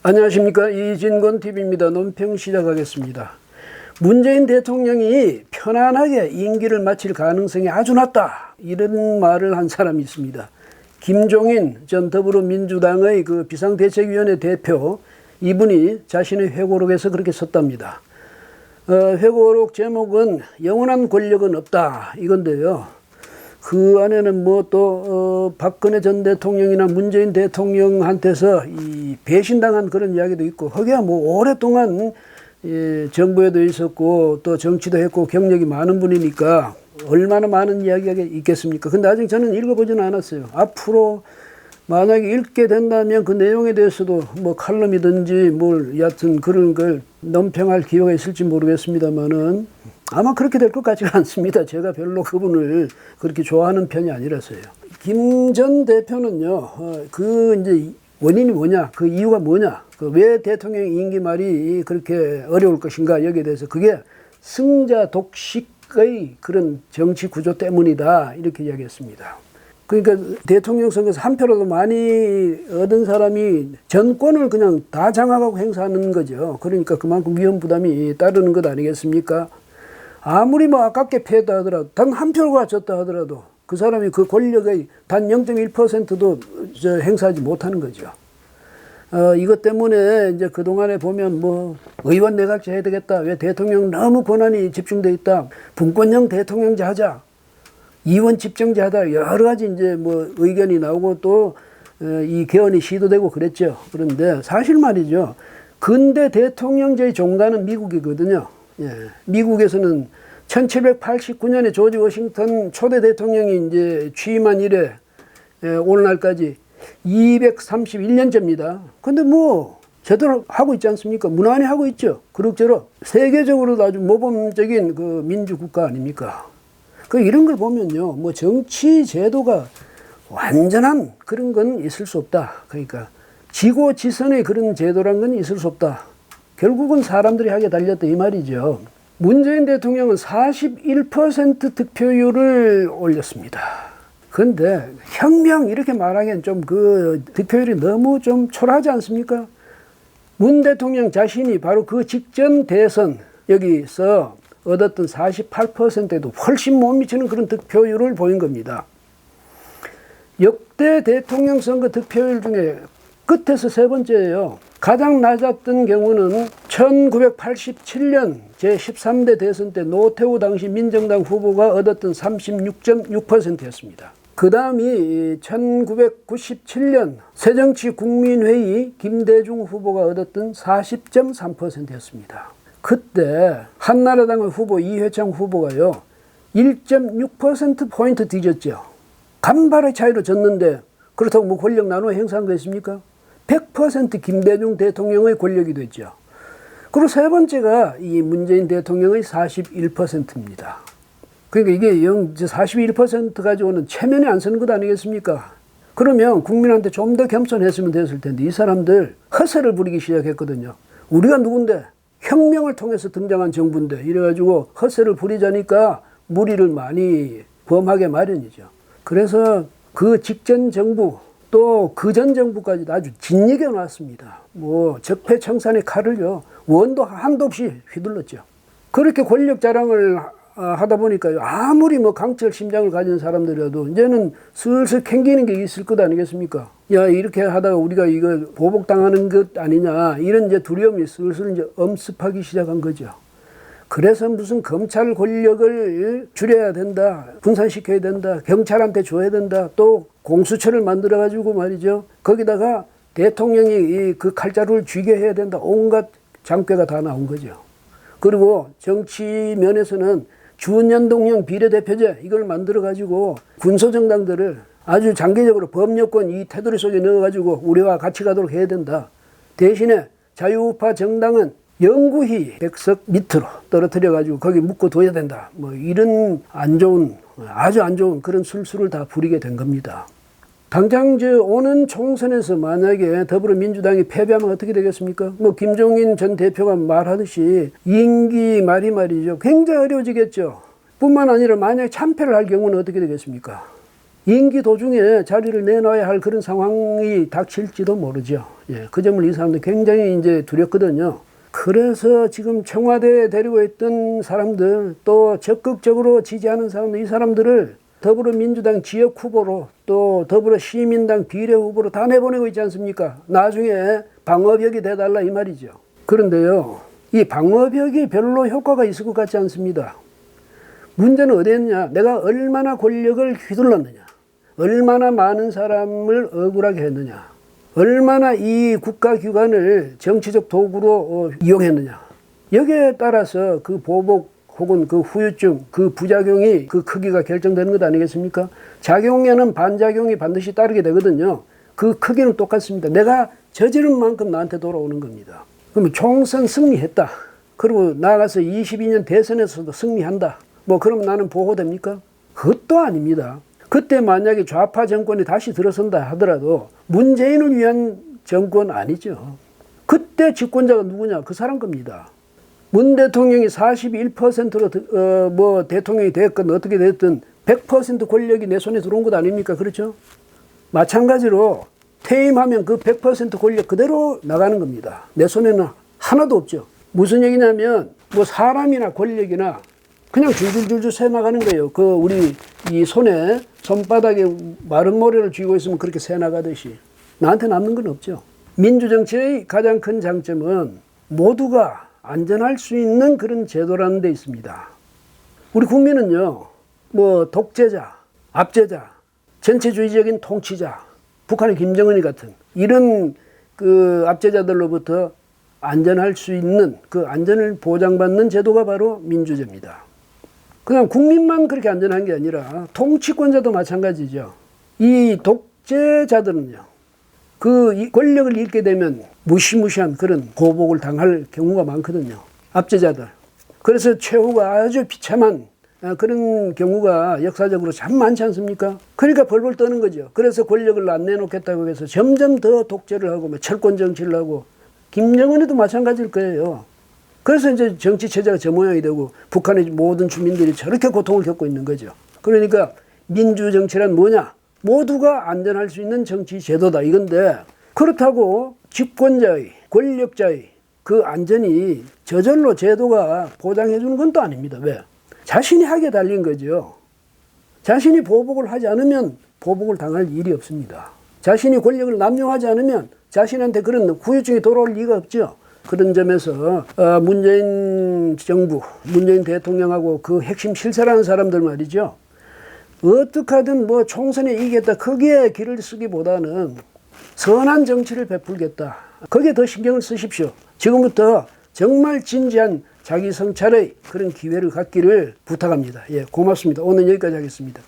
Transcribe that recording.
안녕하십니까, 이진건TV입니다. 논평 시작하겠습니다. 문재인 대통령이 편안하게 임기를 마칠 가능성이 아주 낮다, 이런 말을 한 사람이 있습니다. 김종인 전 더불어민주당의 그 비상대책위원회 대표, 이분이 자신의 회고록에서 그렇게 썼답니다. 회고록 제목은 영원한 권력은 없다, 이건데요. 그 안에는 뭐 또 박근혜 전 대통령이나 문재인 대통령한테서 이 배신당한 그런 이야기도 있고, 거기야 뭐 오랫동안 정부에도 있었고 또 정치도 했고 경력이 많은 분이니까 얼마나 많은 이야기가 있겠습니까? 근데 아직 저는 읽어보지는 않았어요. 앞으로 만약에 읽게 된다면 그 내용에 대해서도 뭐 칼럼이든지 뭘 여하튼 그런 걸 논평할 기회가 있을지 모르겠습니다만은 아마 그렇게 될 것 같지가 않습니다. 제가 별로 그분을 그렇게 좋아하는 편이 아니라서요. 김 전 대표는요, 그 이제 원인이 뭐냐, 그 이유가 뭐냐, 그 왜 대통령 임기 말이 그렇게 어려울 것인가, 여기에 대해서 그게 승자 독식의 그런 정치 구조 때문이다, 이렇게 이야기했습니다. 그러니까 대통령 선거에서 한 표라도 많이 얻은 사람이 전권을 그냥 다 장악하고 행사하는 거죠. 그러니까 그만큼 위험 부담이 따르는 것 아니겠습니까? 아무리 뭐 아깝게 패했다 하더라도, 단 한 표가 졌다 하더라도 그 사람이 그 권력의 단 0.1%도 행사하지 못하는 거죠. 이것 때문에 이제 그동안에 보면 뭐 의원 내각제 해야 되겠다, 왜 대통령 너무 권한이 집중돼 있다, 분권형 대통령제 하자, 이원 집정제 하다, 여러 가지 이제 뭐 의견이 나오고 또 이 개헌이 시도되고 그랬죠. 그런데 사실 말이죠, 근대 대통령제의 종가는 미국이거든요. 예, 미국에서는 1789년에 조지 워싱턴 초대 대통령이 이제 취임한 이래 오늘날까지 231년째입니다. 근데 뭐 제대로 하고 있지 않습니까? 무난히 하고 있죠. 그럭저럭 세계적으로도 아주 모범적인 그 민주국가 아닙니까? 그 이런 걸 보면요, 뭐 정치 제도가 완전한 그런 건 있을 수 없다. 그러니까 지고지선의 그런 제도란 건 있을 수 없다. 결국은 사람들이 하게 달렸다, 이 말이죠. 문재인 대통령은 41% 득표율을 올렸습니다. 그런데 혁명 이렇게 말하기엔 좀 그 득표율이 너무 좀 초라하지 않습니까? 문 대통령 자신이 바로 그 직전 대선 여기서 얻었던 48%에도 훨씬 못 미치는 그런 득표율을 보인 겁니다. 역대 대통령 선거 득표율 중에 끝에서 세 번째예요. 가장 낮았던 경우는 1987년 제13대 대선 때 노태우 당시 민정당 후보가 얻었던 36.6%였습니다. 그 다음이 1997년 새정치국민회의 김대중 후보가 얻었던 40.3%였습니다. 그때 한나라당의 후보 이회창 후보가요, 1.6%포인트 뒤졌죠. 간발의 차이로 졌는데 그렇다고 뭐 권력 나눠 행사한 거 있습니까? 100% 김대중 대통령의 권력이 됐죠. 그리고 세 번째가 이 문재인 대통령의 41%입니다. 그러니까 이게 41% 가지고는 체면에 안 서는 것 아니겠습니까? 그러면 국민한테 좀 더 겸손했으면 됐을 텐데 이 사람들 허세를 부리기 시작했거든요. 우리가 누군데? 혁명을 통해서 등장한 정부인데, 이래가지고 허세를 부리자니까 무리를 많이 범하게 마련이죠. 그래서 그 직전 정부 또 그 전 정부까지 아주 진리게 놨습니다. 뭐 적폐청산의 칼을요, 원도 한도 없이 휘둘렀죠. 그렇게 권력 자랑을 하다 보니까요, 아무리 뭐 강철 심장을 가진 사람들이라도 이제는 슬슬 캥기는 게 있을 것 아니겠습니까? 야, 이렇게 하다가 우리가 이거 보복당하는 것 아니냐, 이런 이제 두려움이 슬슬 이제 엄습하기 시작한 거죠. 그래서 무슨 검찰 권력을 줄여야 된다, 분산시켜야 된다, 경찰한테 줘야 된다, 또 공수처를 만들어가지고 말이죠, 거기다가 대통령이 그 칼자루를 쥐게 해야 된다, 온갖 장꾀가 다 나온 거죠. 그리고 정치 면에서는 준연동형 비례대표제 이걸 만들어가지고 군소정당들을 아주 장기적으로 법여권 이 테두리 속에 넣어가지고 우리와 같이 가도록 해야 된다. 대신에 자유우파 정당은 영구히 100석 밑으로 떨어뜨려가지고 거기 묶어둬야 된다. 뭐 이런 안 좋은, 아주 안 좋은 그런 술수를 다 부리게 된 겁니다. 당장 오는 총선에서 만약에 더불어민주당이 패배하면 어떻게 되겠습니까? 뭐 김종인 전 대표가 말하듯이 임기 말이 말이죠, 굉장히 어려워지겠죠. 뿐만 아니라 만약에 참패를 할 경우는 어떻게 되겠습니까? 임기 도중에 자리를 내놔야 할 그런 상황이 닥칠지도 모르죠. 예, 그 점을 이 사람들 굉장히 이제 두렵거든요. 그래서 지금 청와대에 데리고 있던 사람들, 또 적극적으로 지지하는 사람들, 이 사람들을 더불어민주당 지역 후보로, 또 더불어시민당 비례 후보로 다 내보내고 있지 않습니까? 나중에 방어벽이 돼달라 이 말이죠. 그런데요, 이 방어벽이 별로 효과가 있을 것 같지 않습니다. 문제는 어디였냐? 내가 얼마나 권력을 휘둘렀느냐, 얼마나 많은 사람을 억울하게 했느냐, 얼마나 이 국가기관을 정치적 도구로 이용했느냐. 여기에 따라서 그 보복 혹은 그 후유증, 그 부작용이 그 크기가 결정되는 것 아니겠습니까? 작용에는 반작용이 반드시 따르게 되거든요. 그 크기는 똑같습니다. 내가 저지른 만큼 나한테 돌아오는 겁니다. 그러면 총선 승리했다. 그리고 나아가서 22년 대선에서도 승리한다. 뭐 그럼 나는 보호됩니까? 그것도 아닙니다. 그때 만약에 좌파 정권이 다시 들어선다 하더라도 문재인을 위한 정권 아니죠. 그때 집권자가 누구냐? 그 사람 겁니다. 문 대통령이 41%로 뭐 대통령이 됐건 어떻게 됐든 100% 권력이 내 손에 들어온 것 아닙니까? 그렇죠? 마찬가지로 퇴임하면 그 100% 권력 그대로 나가는 겁니다. 내 손에는 하나도 없죠. 무슨 얘기냐면 뭐 사람이나 권력이나 그냥 줄줄줄줄 새 나가는 거예요. 그 우리 이 손에 손바닥에 마른 모래를 쥐고 있으면 그렇게 새 나가듯이 나한테 남는 건 없죠. 민주정치의 가장 큰 장점은 모두가 안전할 수 있는 그런 제도라는 데 있습니다. 우리 국민은요, 뭐 독재자, 압제자, 전체주의적인 통치자, 북한의 김정은이 같은 이런 그 압제자들로부터 안전할 수 있는 그 안전을 보장받는 제도가 바로 민주제입니다. 그냥 국민만 그렇게 안전한 게 아니라 통치권자도 마찬가지죠. 이 독재자들은요, 그 권력을 잃게 되면 무시무시한 그런 보복을 당할 경우가 많거든요. 압제자들. 그래서 최후가 아주 비참한 그런 경우가 역사적으로 참 많지 않습니까? 그러니까 벌벌 떠는 거죠. 그래서 권력을 안 내놓겠다고 해서 점점 더 독재를 하고 철권 정치를 하고 김정은에도 마찬가지일 거예요. 그래서 이제 정치 체제가 저 모양이 되고 북한의 모든 주민들이 저렇게 고통을 겪고 있는 거죠. 그러니까 민주정치란 뭐냐? 모두가 안전할 수 있는 정치 제도다 이건데, 그렇다고 집권자의 권력자의 그 안전이 저절로 제도가 보장해 주는 건 또 아닙니다. 왜? 자신이 하게 달린 거죠. 자신이 보복을 하지 않으면 보복을 당할 일이 없습니다. 자신이 권력을 남용하지 않으면 자신한테 그런 후유증이 돌아올 리가 없죠. 그런 점에서 문재인 정부, 문재인 대통령하고 그 핵심 실세라는 사람들 말이죠. 어떻게 하든 뭐 총선에 이기겠다 거기에 길을 쓰기보다는 선한 정치를 베풀겠다. 거기에 더 신경을 쓰십시오. 지금부터 정말 진지한 자기 성찰의 그런 기회를 갖기를 부탁합니다. 예, 고맙습니다. 오늘 여기까지 하겠습니다.